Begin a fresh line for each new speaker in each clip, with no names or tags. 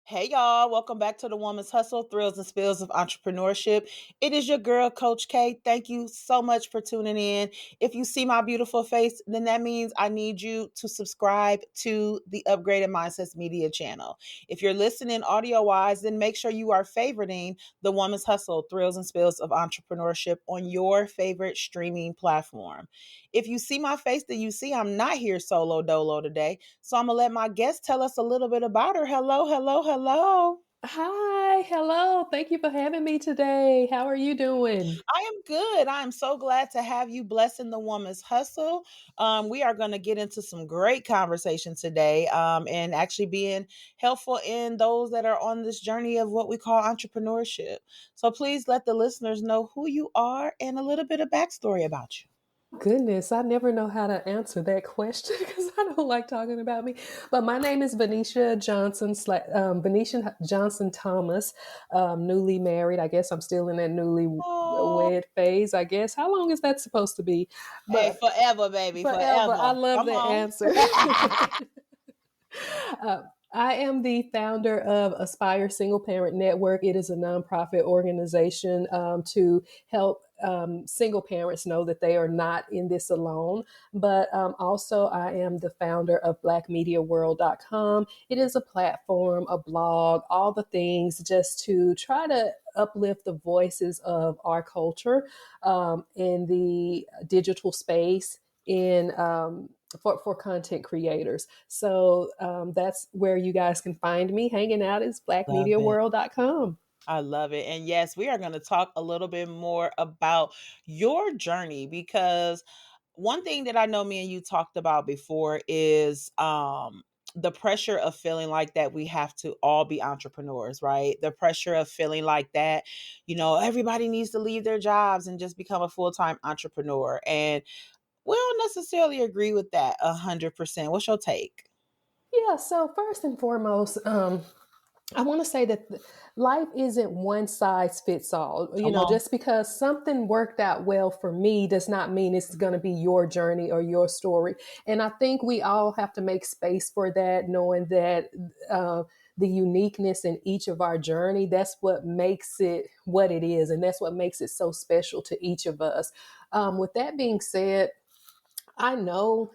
Hey y'all, welcome back to the Woman's Hustle, Thrills and Spills of Entrepreneurship. It is your girl, Coach K. Thank you so much for tuning in. If you see my beautiful face, then that means I need you to subscribe to the Upgraded Mindsets Media channel. If you're listening audio-wise, then make sure you are favoriting the Woman's Hustle, Thrills and Spills of Entrepreneurship on your favorite streaming platform. If you see my face, then you see I'm not here solo dolo today. So I'm going to let my guest tell us a little bit about her. Hello, hello, hello.
Hi, hello. Thank you for having me today. How are you doing?
I am good. I am so glad to have you blessing the woman's hustle. We are going to get into some great conversation today and actually being helpful in those that are on this journey of what we call entrepreneurship. So please let the listeners know who you are and a little bit of backstory about you.
Goodness, I never know how to answer that question because I don't like talking about me. But my name is Venetia Johnson Thomas. Newly married. I guess I'm still in that newly
Oh,
wed phase. I guess. How long is that supposed to be?
hey,
But
forever, baby,
forever. I
forever.
love
Come
that
on.
answer. Uh, I am the founder of Aspire Single Parent Network. It is a nonprofit organization to help single parents know that they are not in this alone. But also, I am the founder of blackmediaworld.com. It is a platform, a blog, all the things just to try to uplift the voices of our culture in the digital space for content creators. So that's where you guys can find me hanging out is
Love it.
blackmediaworld.com.
I love it. And yes, we are going to talk a little bit more about your journey because one thing that I know me and you talked about before is the pressure of feeling like that we have to all be entrepreneurs, right? The pressure of feeling like that, everybody needs to leave their jobs and just become a full-time entrepreneur. And we don't necessarily agree with that 100%. What's your take?
Yeah, so first and foremost, I want to say that life isn't one size fits all.
Come on.
Just because something worked out well for me does not mean it's going to be your journey or your story. And I think we all have to make space for that, knowing that the uniqueness in each of our journey, that's what makes it what it is. And that's what makes it so special to each of us. With that being said, I know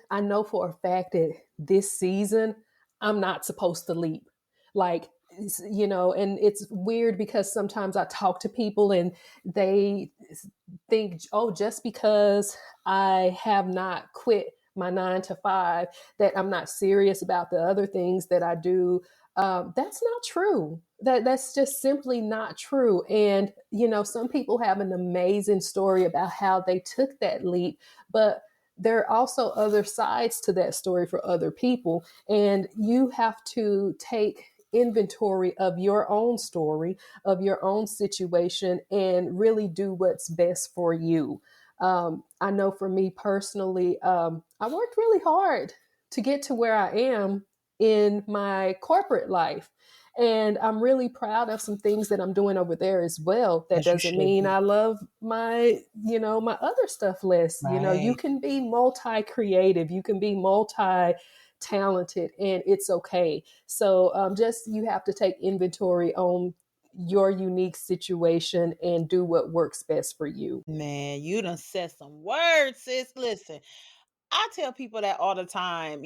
for a fact that this season I'm not supposed to leap. Like, and it's weird because sometimes I talk to people and they think, oh, just because I have not quit my 9 to 5, that I'm not serious about the other things that I do. That's not true. That's just simply not true. And some people have an amazing story about how they took that leap, but there are also other sides to that story for other people. And you have to take inventory of your own story, of your own situation, and really do what's best for you. I know for me personally, I worked really hard to get to where I am in my corporate life. And I'm really proud of some things that I'm doing over there as well. That
As you
doesn't
should
mean
be.
I love my other stuff less. You
Right.
can be multi creative, you can be multi talented, and it's okay. So just you have to take inventory on your unique situation and do what works best for you.
Man, you done said some words, sis. Listen, I tell people that all the time,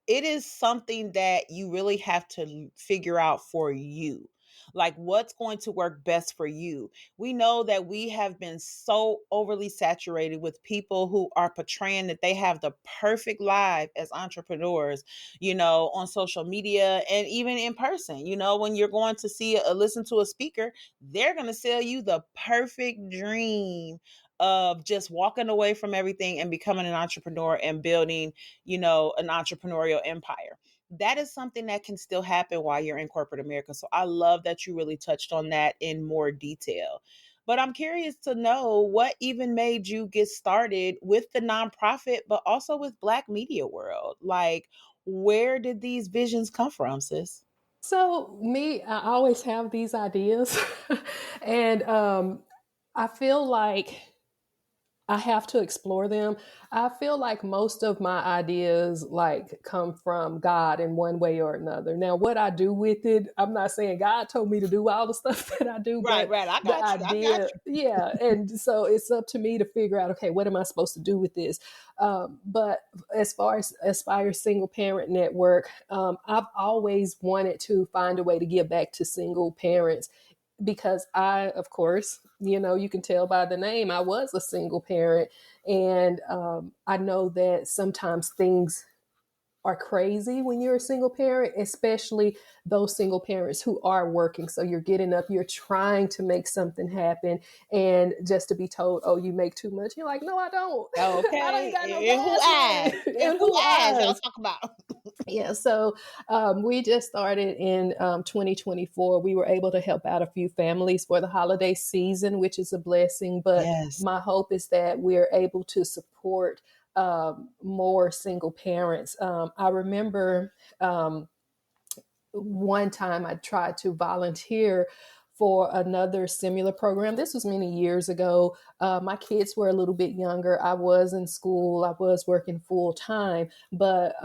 it is something that you really have to figure out for you. Like what's going to work best for you. We know that we have been so overly saturated with people who are portraying that they have the perfect life as entrepreneurs, on social media and even in person. When you're going to listen to a speaker, they're going to sell you the perfect dream of just walking away from everything and becoming an entrepreneur and building, an entrepreneurial empire. That is something that can still happen while you're in corporate America. So I love that you really touched on that in more detail. But I'm curious to know what even made you get started with the nonprofit, but also with Black Media World. Like, where did these visions come from, sis?
So me, I always have these ideas, and I feel like I have to explore them. I feel like most of my ideas like come from God in one way or another. Now, what I do with it, I'm not saying God told me to do all the stuff that I do,
Right,
but
right. I
the
got you. I got
idea,
you.
yeah. And so it's up to me to figure out, okay, what am I supposed to do with this? But as far as Aspire Single Parent Network, I've always wanted to find a way to give back to single parents because I, of course, you can tell by the name, I was a single parent. And I know that sometimes things are crazy when you're a single parent, especially those single parents who are working. So you're getting up, you're trying to make something happen, and just to be told, "Oh, you make too much," you're like, "No, I don't. I don't even
Okay.
got no
And who
gas money."
asked? And
And
who
who
asked? Y'all
asked?
talk about.
Yeah, so we just started in 2024. We were able to help out a few families for the holiday season, which is a blessing. But
Yes.
my hope is that we're able to support more single parents. I remember one time I tried to volunteer for another similar program. This was many years ago. My kids were a little bit younger. I was in school. I was working full time. But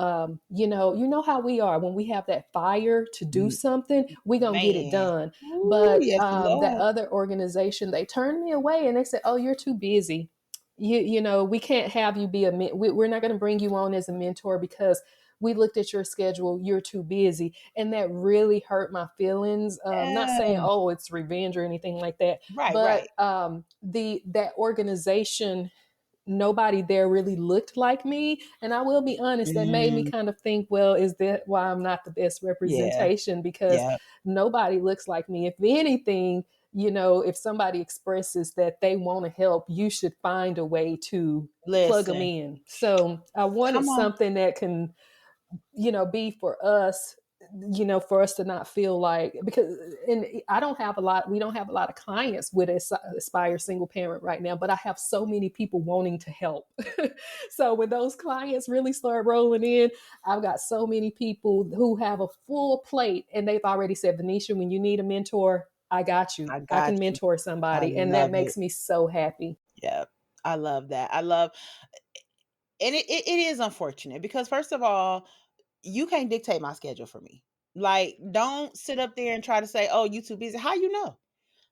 you know how we are when we have that fire to do
Mm,
something. We gonna get it
man.
done.
Ooh,
But
yes,
that
Lord.
other organization, they turned me away and they said, "Oh, you're too busy. You know, we can't have you be we're not going to bring you on as a mentor because." We looked at your schedule, you're too busy. And that really hurt my feelings. Not saying,
Yeah.
oh, it's revenge or anything like that,
Right, right.
but the that organization, nobody there really looked like me. And I will be honest, that made me
Mm,
kind of think, well, is that why I'm not the best
yeah,
representation? Because
yeah.
nobody looks like me. If anything, if somebody expresses that they want to help, you should find a way to plug them
Listen,
in. So I wanted
come on.
something that can be for us, for us to not feel like, because, and we don't have a lot of clients with Aspire Single Parent right now, but I have so many people wanting to help. So when those clients really start rolling in, I've got so many people who have a full plate and they've already said, Venetia, when you need a mentor, I got you.
I
I
got
can
you.
mentor
I
somebody. And that
love it.
makes me so happy.
Yeah. I love that. I love, and it is unfortunate because first of all, you can't dictate my schedule for me. Like, don't sit up there and try to say, "Oh, you too busy." How you know?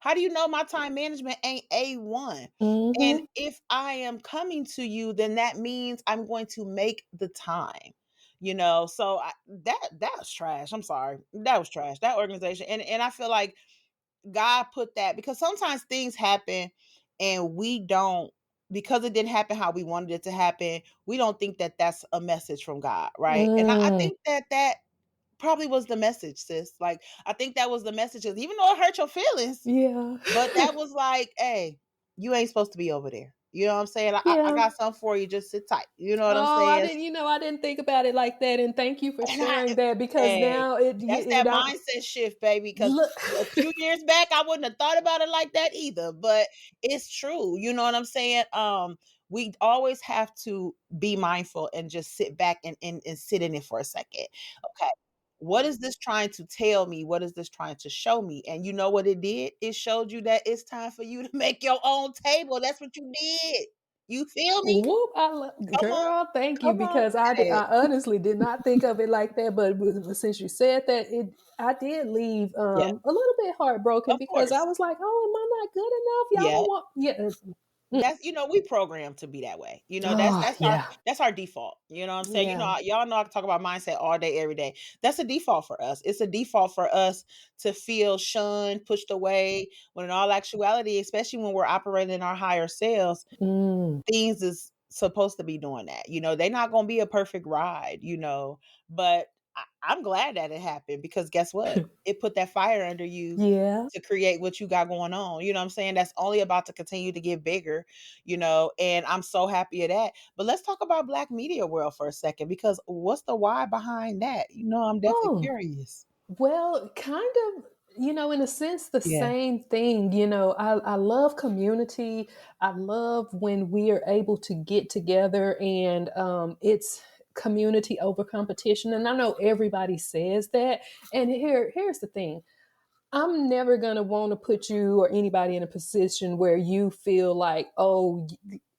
How do you know my time management ain't A1? And
Hmm.
if I am coming to you, then that means I'm going to make the time. So that was trash. I'm sorry. That was trash. That organization. And I feel like God put that because sometimes things happen and we don't, because it didn't happen how we wanted it to happen, we don't think that that's a message from God, right? And I
Mm,
think that probably was the message, sis. Like, I think that was the message, even though it hurt your feelings,
yeah.
but that was like, hey, you ain't supposed to be over there. You know what I'm saying? I
Yeah.
got something for you. Just sit tight. You know what I'm
Oh,
saying?
I didn't think about it like that. And thank you for
And I,
sharing that because
hey,
now
that's
it
that
I
mindset shift, baby. Because
look.
a few years back, I wouldn't have thought about it like that either. But it's true. You know what I'm saying? We always have to be mindful and just sit back and sit in it for a second. Okay. What is this trying to tell me? What is this trying to show me? And you know what it did? It showed you that it's time for you to make your own table. That's what you did. You feel me?
Whoop,
Come on.
girl, thank you
Come on.
because I,
Hey,
I honestly did not think of it like that. But since you said that, I did leave
yeah,
a little bit heartbroken
of
because I
course.
was like, oh, am I not good enough? Y'all
Yeah.
don't want, yeah. Mm.
That's we programmed to be that way. That's
Oh,
that's our
yeah.
that's our default. You know what I'm saying?
Yeah.
Y'all know I can talk about mindset all day, every day. That's a default for us. It's a default for us to feel shunned, pushed away, when in all actuality, especially when we're operating in our higher selves,
Mm,
things is supposed to be doing that. They're not gonna be a perfect ride, but I'm glad that it happened because guess what? It put that fire under you
yeah.
to create what you got going on. You know what I'm saying? That's only about to continue to get bigger, and I'm so happy of that. But let's talk about Black media world for a second because what's the why behind that? I'm definitely
Oh,
curious.
well, kind of, in a sense, the
Yeah.
same thing. I love community. I love when we are able to get together and it's community over competition. And I know everybody says that. And here's the thing. I'm never going to want to put you or anybody in a position where you feel like, oh,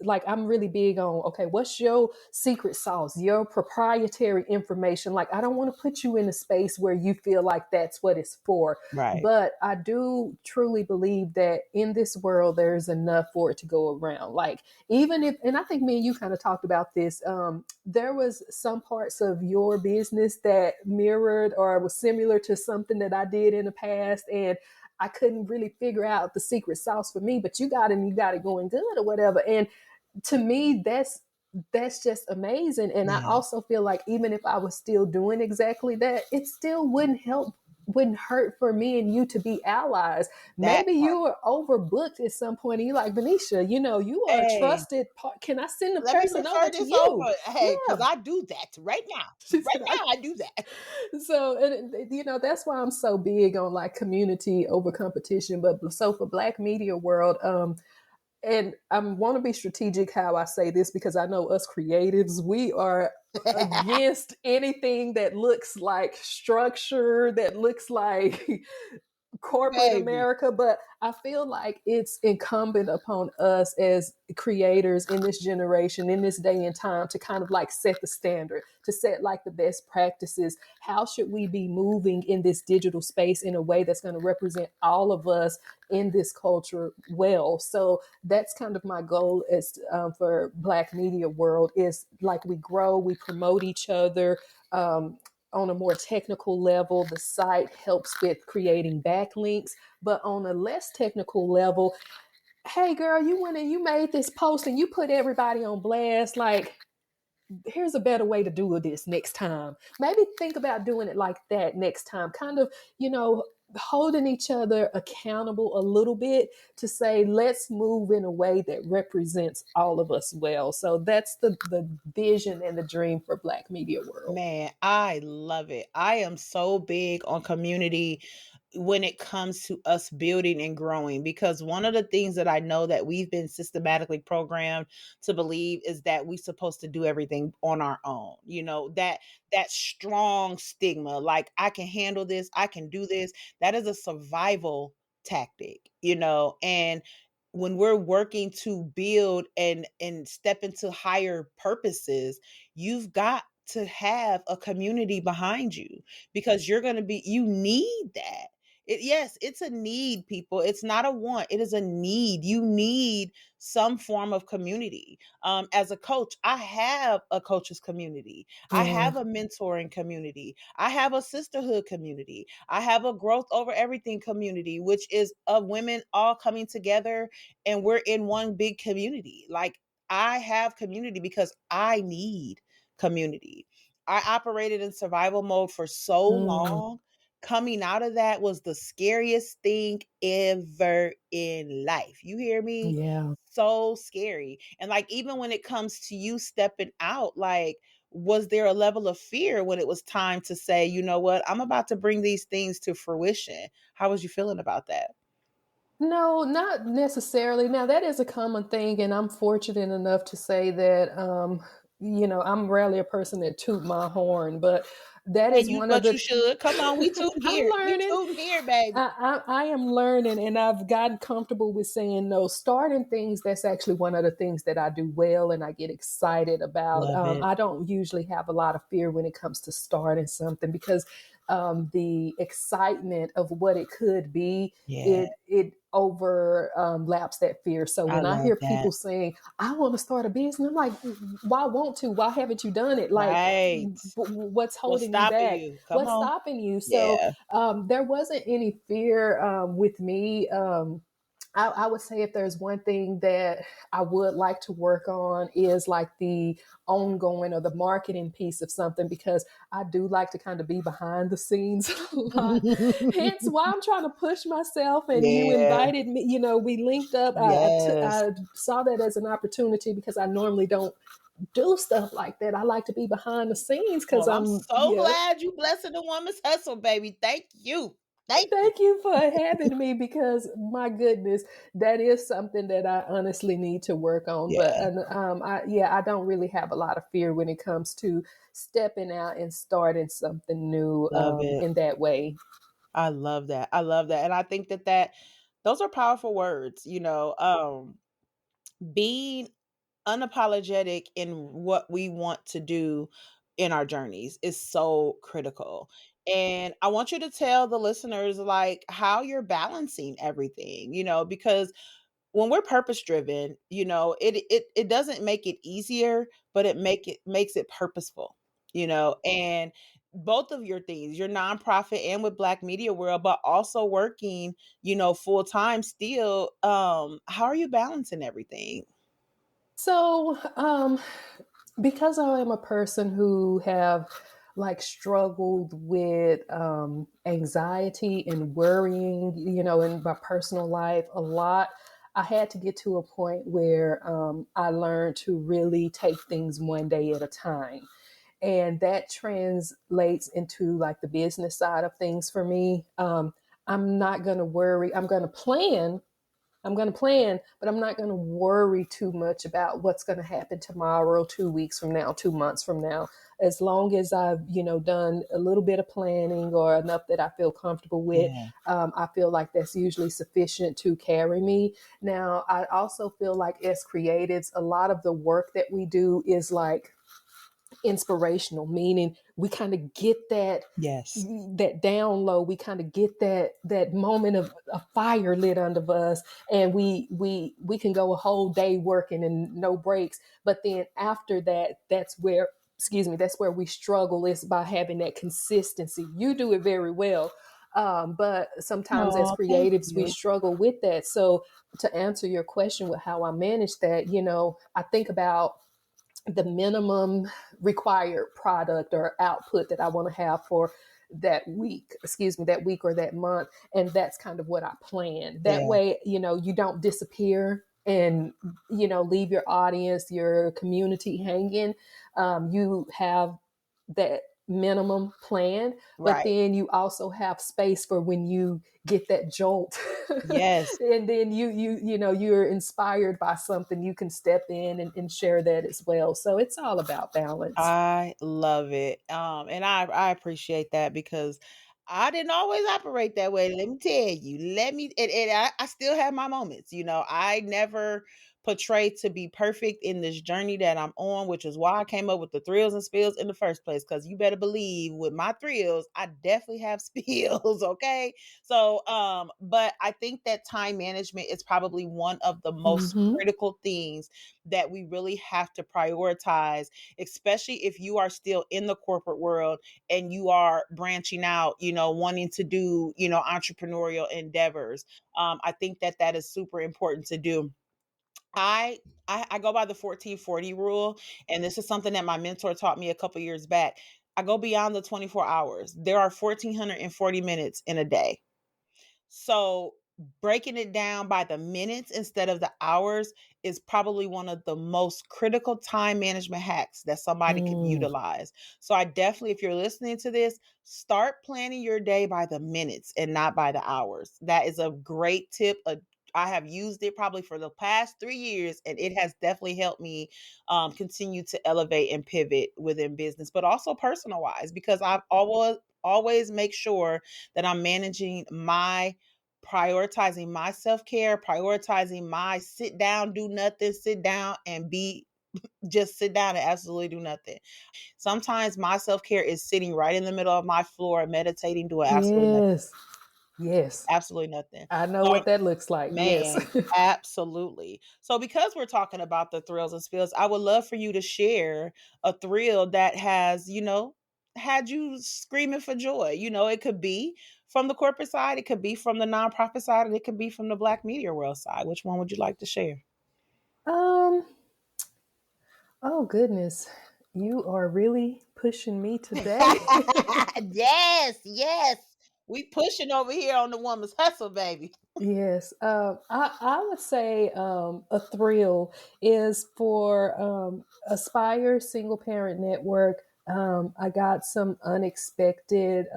like I'm really big on, okay, what's your secret sauce, your proprietary information? Like, I don't want to put you in a space where you feel like that's what it's for.
Right.
But I do truly believe that in this world, there's enough for it to go around. Like, even if, and I think me and you kind of talked about this, there was some parts of your business that mirrored or was similar to something that I did in the past, and I couldn't really figure out the secret sauce for me, but you got it and you got it going good or whatever. And to me, that's just amazing. And I
Yeah.
also feel like even if I was still doing exactly that, it still wouldn't hurt for me and you to be allies.
That
Maybe
part.
you were overbooked at some point and you're like, Venetia, you are a
Hey,
trusted part. Can I send the
let me
person over
refer
to
this over.
you?
Hey, because
Yeah.
I do that right now.
She
Right
said,
now, I do that.
so, and that's why I'm so big on like community over competition. But so for Black media world, and I want to be strategic how I say this because I know us creatives, we are against anything that looks like structure, that looks like corporate
Baby.
America, but I feel like it's incumbent upon us as creators in this generation, in this day and time, to kind of like set the standard, to set like the best practices. How should we be moving in this digital space in a way that's going to represent all of us in this culture well? So that's kind of my goal is for Black media world is like we grow, we promote each other. On a more technical level, the site helps with creating backlinks. But on a less technical level, hey girl, you went and you made this post and you put everybody on blast. Like, here's a better way to do this next time. Maybe think about doing it like that next time. Kind of, holding each other accountable a little bit to say, let's move in a way that represents all of us well. So that's the vision and the dream for Black Media World.
Man, I love it. I am so big on community when it comes to us building and growing because one of the things that I know that we've been systematically programmed to believe is that we're supposed to do everything on our own. That strong stigma like I can handle this, I can do this. That is a survival tactic, and when we're working to build and step into higher purposes, you've got to have a community behind you because you need that. Yes, it's a need, people. It's not a want. It is a need. You need some form of community. As a coach, I have a coaches community. I
Yeah.
have a mentoring community. I have a sisterhood community. I have a growth over everything community, which is of women all coming together and we're in one big community. Like I have community because I need community. I operated in survival mode for so
Mm,
long. Coming out of that was the scariest thing ever in life. You hear me?
yeah.
So scary. And like, even when it comes to you stepping out, like, was there a level of fear when it was time to say, you know what, I'm about to bring these things to fruition? How was you feeling about that?
No, not necessarily. Now, that is a common thing, and I'm fortunate enough to say that, I'm rarely a person that toot my horn, but that
And
is
you,
one of
but you
the.
should. Come on, we tooting
I'm
here. We
learning.
tooting here, baby.
I am learning, and I've gotten comfortable with saying no. Starting things, that's actually one of the things that I do well and I get excited about.
Love it.
I don't usually have a lot of fear when it comes to starting something because the excitement of what it could be,
Yeah,
it over laps that fear. So
I
when I
love
hear
that.
people saying, I want to start a business, I'm like, why won't to? Why haven't you done it? Like,
Right.
what's
What's
holding you
stopping
back?
you? Come
What's
on.
stopping you? So
Yeah.
there wasn't any fear with me. I would say if there's one thing that I would like to work on is like the ongoing or the marketing piece of something because I do like to kind of be behind the scenes a lot. Hence why I'm trying to push myself. And you
Yeah.
invited me. We linked up.
Yes.
I saw that as an opportunity because I normally don't do stuff like that. I like to be behind the scenes because
Well, I'm
I'm
so
yeah.
glad you blessing the woman's hustle, baby. Thank you. Thank you.
Thank you for having me because my goodness, that is something that I honestly need to work on. But
Yeah.
I don't really have a lot of fear when it comes to stepping out and starting something new
Love it.
in that way.
I love that. I love that. And I think that those are powerful words, being unapologetic in what we want to do in our journeys is so critical. And I want you to tell the listeners like how you're balancing everything, because when we're purpose driven, it doesn't make it easier, but it makes it purposeful, and both of your things, your nonprofit and with Black Media World, but also working, full time still. How are you balancing everything?
So, because I am a person who have like struggled with anxiety and worrying, in my personal life a lot, I had to get to a point where I learned to really take things one day at a time. And that translates into like the business side of things for me. I'm not going to worry. I'm going to plan, but I'm not going to worry too much about what's going to happen tomorrow, 2 weeks from now, 2 months from now. As long as I've, done a little bit of planning or enough that I feel comfortable with,
Yeah.
I feel like that's usually sufficient to carry me. Now, I also feel like as creatives, a lot of the work that we do is like inspirational, meaning we kind of get
Yes.
that down low, we kind of get that moment of a fire lit under us, and we can go a whole day working and no breaks. But then after that, that's where we struggle, is by having that consistency. You do it very well, but sometimes as
Oh, thank
creatives we
you.
struggle with that. So to answer your question with how I manage that, I think about the minimum required product or output that I want to have for that week or that month. And that's kind of what I plan. That
Yeah.
way, you don't disappear and, leave your audience, your community hanging. You have that minimum plan, but
Right.
then you also have space for when you get that jolt.
Yes.
And then you're inspired by something, you can step in and share that as well. So it's all about balance.
I love it. And I appreciate that because I didn't always operate that way. Let me tell you. I still have my moments. I never portrayed to be perfect in this journey that I'm on, which is why I came up with the thrills and spills in the first place. Because you better believe with my thrills, I definitely have spills. Okay. So, but I think that time management is probably one of the most
Hmm.
critical things that we really have to prioritize, especially if you are still in the corporate world and you are branching out, wanting to do, entrepreneurial endeavors. I think that is super important to do. I, I go by the 1440 rule, and this is something that my mentor taught me a couple years back. I go beyond the 24 hours. There are 1440 minutes in a day. So breaking it down by the minutes instead of the hours is probably one of the most critical time management hacks that somebody could
Mm.
utilize. So I definitely, if you're listening to this, start planning your day by the minutes and not by the hours. That is a great tip. I have used it probably for the past 3 years, and it has definitely helped me continue to elevate and pivot within business, but also personal wise, because I've always make sure that I'm managing my prioritizing my self-care, prioritizing my sit down, do nothing, sit down and be just sit down and absolutely do nothing. Sometimes my self-care is sitting right in the middle of my floor, meditating, doing
Yes. Yes.
absolutely nothing.
I know
So
what that looks like. Yes.
man, absolutely. So because we're talking about the thrills and spills, I would love for you to share a thrill that has, had you screaming for joy. It could be from the corporate side, it could be from the nonprofit side, and it could be from the Black media world side. Which one would you like to share?
um oh goodness, you are really pushing me today.
Yes, yes. We pushing over here on the woman's hustle, baby.
Yes, I would say a thrill is for Aspire Single Parent Network. I got some unexpected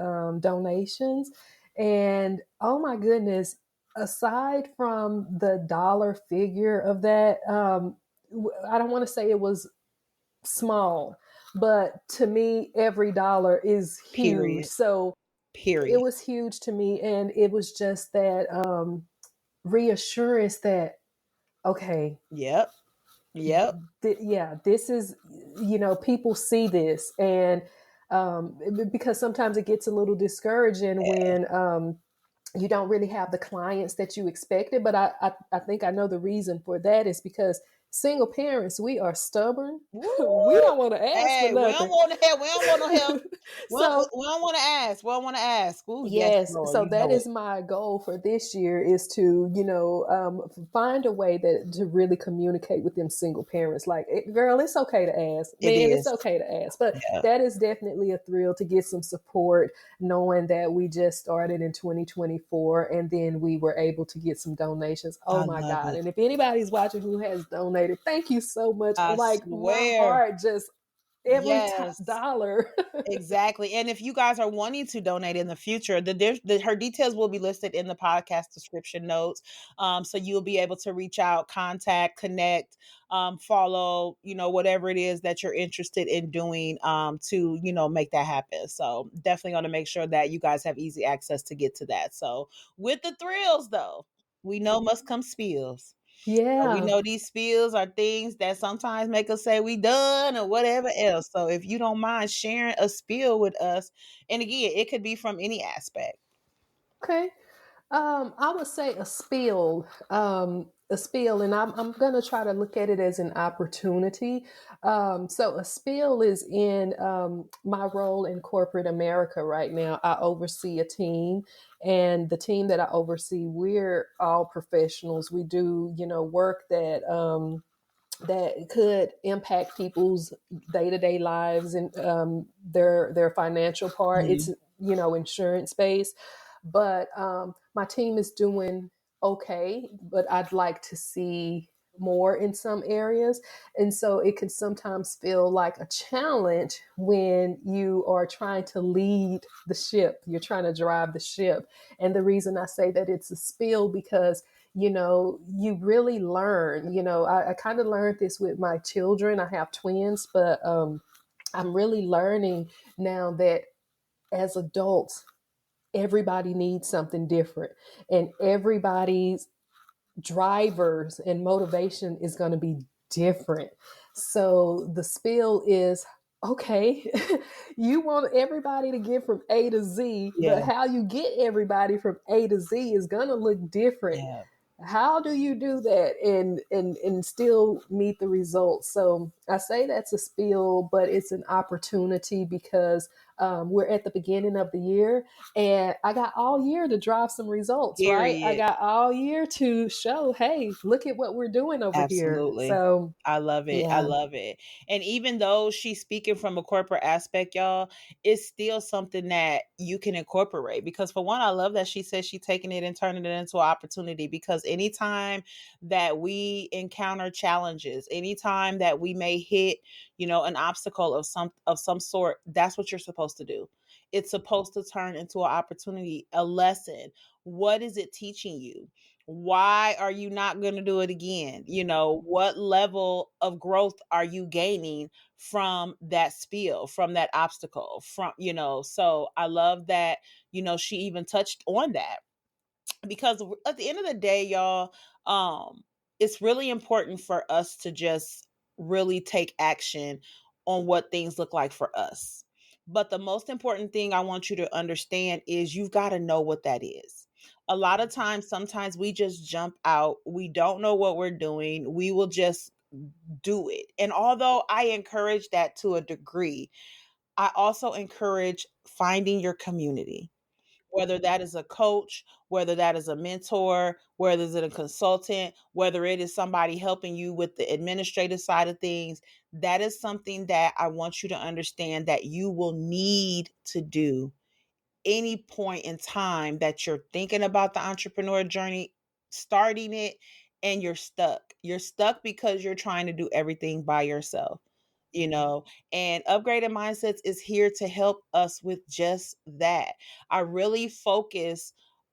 donations, and oh my goodness, aside from the dollar figure of that, I don't want to say it was small, but to me, every dollar is huge.
Period.
So It
period.
was huge to me, and it was just that reassurance that okay,
Yep. Yep.
yeah, this is, people see this, and because sometimes it gets a little discouraging when you don't really have the clients that you expected. But I think I know the reason for that is because single parents, we are stubborn. We
Woo!
don't want to ask for
Hey, we don't
nothing.
want to help. We don't want no help.
So
We don't want to ask. We don't want to ask. Oh, yes,
yes,
Lord,
so
you
that
know it.
is my goal for this year, is to, find a way that to really communicate with them single parents. Like, girl, it's okay to ask,
It
man, it's
is.
okay to ask. But
Yeah.
that is definitely a thrill to get some support, knowing that we just started in 2024, and then we were able to get some donations. Oh
I
my
love
God!
it.
And if anybody's watching who has donated, thank you so much.
I
Like, my
swear.
heart just every
Yes.
dollar.
Exactly. And if you guys are wanting to donate in the future, her details will be listed in the podcast description notes. So you'll be able to reach out, contact, connect, follow, whatever it is that you're interested in doing to, make that happen. So definitely going to make sure that you guys have easy access to get to that. So with the thrills, though, we know must come spills. We
Yeah.
know these spills are things that sometimes make us say we done or whatever else. So if you don't mind sharing a spill with us, and again, it could be from any aspect.
Okay. I would say a spill, and I'm gonna try to look at it as an opportunity. So a spill is in my role in corporate America right now. I oversee a team, and the team that I oversee, we're all professionals. We do, work that could impact people's day-to-day lives and their financial part. It's,
Mhm.
insurance based, but my team is doing okay, but I'd like to see more in some areas. And so it can sometimes feel like a challenge when you are trying to lead the ship, you're trying to drive the ship. And the reason I say that it's a spill, because you really learn. I kind of learned this with my children. I have twins, but I'm really learning now that as adults, everybody needs something different, and everybody's drivers and motivation is going to be different. So the spill is okay. You want everybody to get from A to Z, but
Yeah.
how you get everybody from A to Z is going to look different.
Yeah.
How do you do that and still meet the results? So I say that's a spill, but it's an opportunity, because we're at the beginning of the year, and I got all year to drive some results, right? I
Period.
got all year to show, hey, look at what we're doing over here.
Absolutely.
So
I love it. I
yeah.
love it. And even though she's speaking from a corporate aspect, y'all, it's still something that you can incorporate. Because for one, I love that she says she's taking it and turning it into an opportunity. Because anytime that we encounter challenges, anytime that we may hit, an obstacle of some sort, that's what you're supposed to do. It's supposed to turn into an opportunity, a lesson. What is it teaching you? Why are you not going to do it again? What level of growth are you gaining from that spiel, from that obstacle, so I love that, she even touched on that, because at the end of the day, y'all, it's really important for us to just really take action on what things look like for us. But the most important thing I want you to understand is you've got to know what that is. A lot of times, sometimes we just jump out, we don't know what we're doing, we will just do it. And although I encourage that to a degree, I also encourage finding your community, whether that is a coach, whether that is a mentor, whether it's a consultant, whether it is somebody helping you with the administrative side of things. That is something that I want you to understand that you will need to do any point in time that you're thinking about the entrepreneur journey, starting it, and you're stuck. You're stuck because you're trying to do everything by yourself, you know, and upgraded mindsets is here to help us with just that. I really focus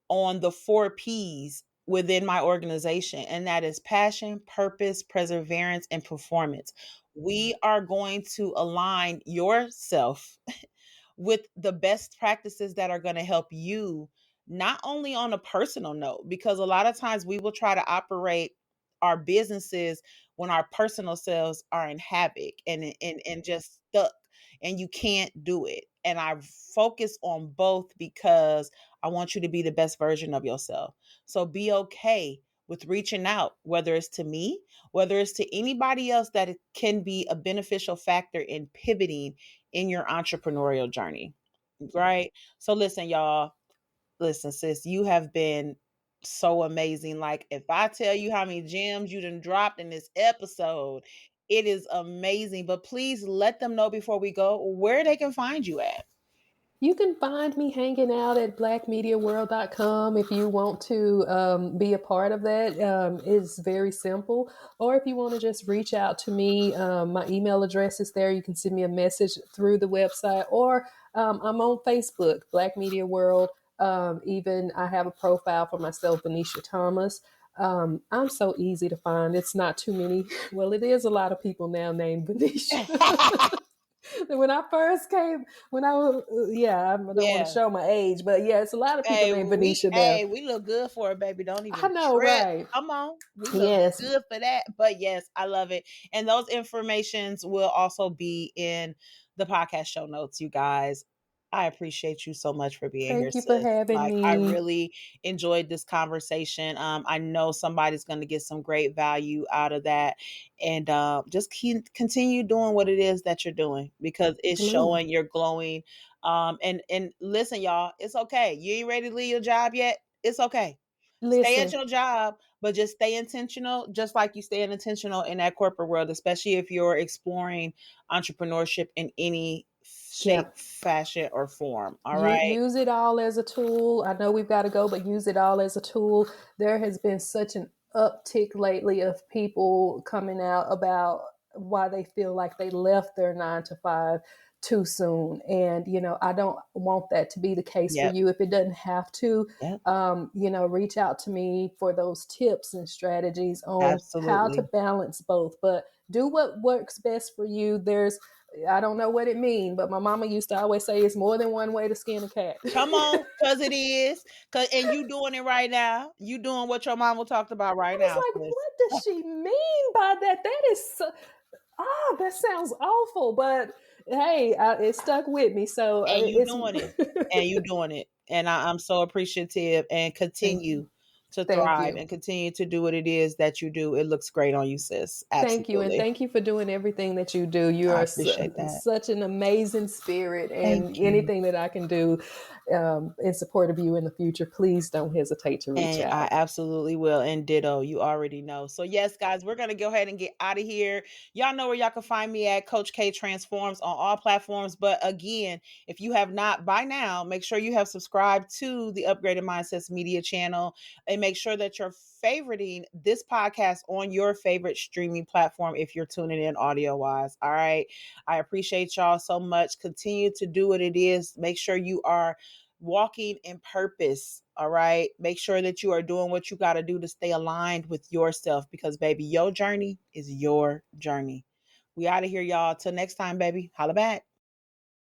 on the 4 P's within my organization, and that is passion, purpose, perseverance, and performance. We are going to align yourself with the best practices that are going to help you, not only on a personal note, because a lot of times we will try to operate our businesses when our personal selves are in havoc and just stuck, and you can't do it. And I focus on both because I want you to be the best version of yourself. So be okay with reaching out, whether it's to me, whether it's to anybody else that it can be a beneficial factor in pivoting in your entrepreneurial journey. Right? So listen, y'all, listen, sis, you have been so amazing. Like, if I tell you how many gems you done dropped in this episode, it is amazing. But please let them know before we go where they can find you at.
You can find me hanging out at blackmediaworld.com if you want to be a part of that. It's very simple. Or if you want to just reach out to me, my email address is there. You can send me a message through the website, or I'm on Facebook, Black Media World. Even I have a profile for myself, Vanecia Thomas. I'm so easy to find. It's not too many. Well, it is a lot of people now named Vanecia. When I first came, when I was, yeah, I don't want to
Yeah.
show my age, but yeah, it's a lot of people named Venetia now.
We look good for it, baby. Don't
I
even
know,
trip.
right?
Come on. We look
Yes.
good for that. But yes, I love it. And those informations will also be in the podcast show notes, you guys. I appreciate you so much for being here,
Thank you for
sis.
having
Like, I
me.
really enjoyed this conversation. I know somebody's going to get some great value out of that. And just continue doing what it is that you're doing, because it's
Glue.
showing you're glowing. And listen, y'all, it's okay. You ain't ready to leave your job yet. It's okay. Stay at
Listen,
your job, but just stay intentional, just like you staying intentional in that corporate world, especially if you're exploring entrepreneurship in any
yeah,
shape, fashion, or form. All
you
right.
use it all as a tool. I know we've got to go, but use it all as a tool. There has been such an uptick lately of people coming out about why they feel like they left their 9 to 5 too soon. And, I don't want that to be the case for
Yep.
you. If it doesn't have to,
Yep.
reach out to me for those tips and strategies on how to
Absolutely.
balance both. But do what works best for you. I don't know what it means, but my mama used to always say it's more than one way to skin a cat.
Come on, because it is. And you doing it right now. You doing what your mama talked about
I
right
was
now,
like,
sis.
what does she mean by that? That is so, that sounds awful, but hey, it stuck with me. So
And you
it's
doing it. And you doing it. And I'm so appreciative, and
thank you.
continue to
Thank
thrive
you.
and continue to do what it is that you do. It looks great on you, sis.
Thank you. And
Absolutely.
thank you for doing everything that you do. You
I
are
appreciate that.
such an amazing spirit.
Thank
And
you.
anything that I can do in support of you in the future, please don't hesitate to reach
And I
out.
absolutely will. And ditto, you already know. So, yes, guys, we're going to go ahead and get out of here. Y'all know where y'all can find me at Coach K Transforms on all platforms. But again, if you have not by now, make sure you have subscribed to the Upgraded Mindsets Media channel, and make sure that you're favoriting this podcast on your favorite streaming platform if you're tuning in audio wise. All right. I appreciate y'all so much. Continue to do what it is. Make sure you are walking in purpose. All right. Make sure that you are doing what you got to do to stay aligned with yourself, because, baby, your journey is your journey. We out of here, y'all. Till next time, baby. Holla back.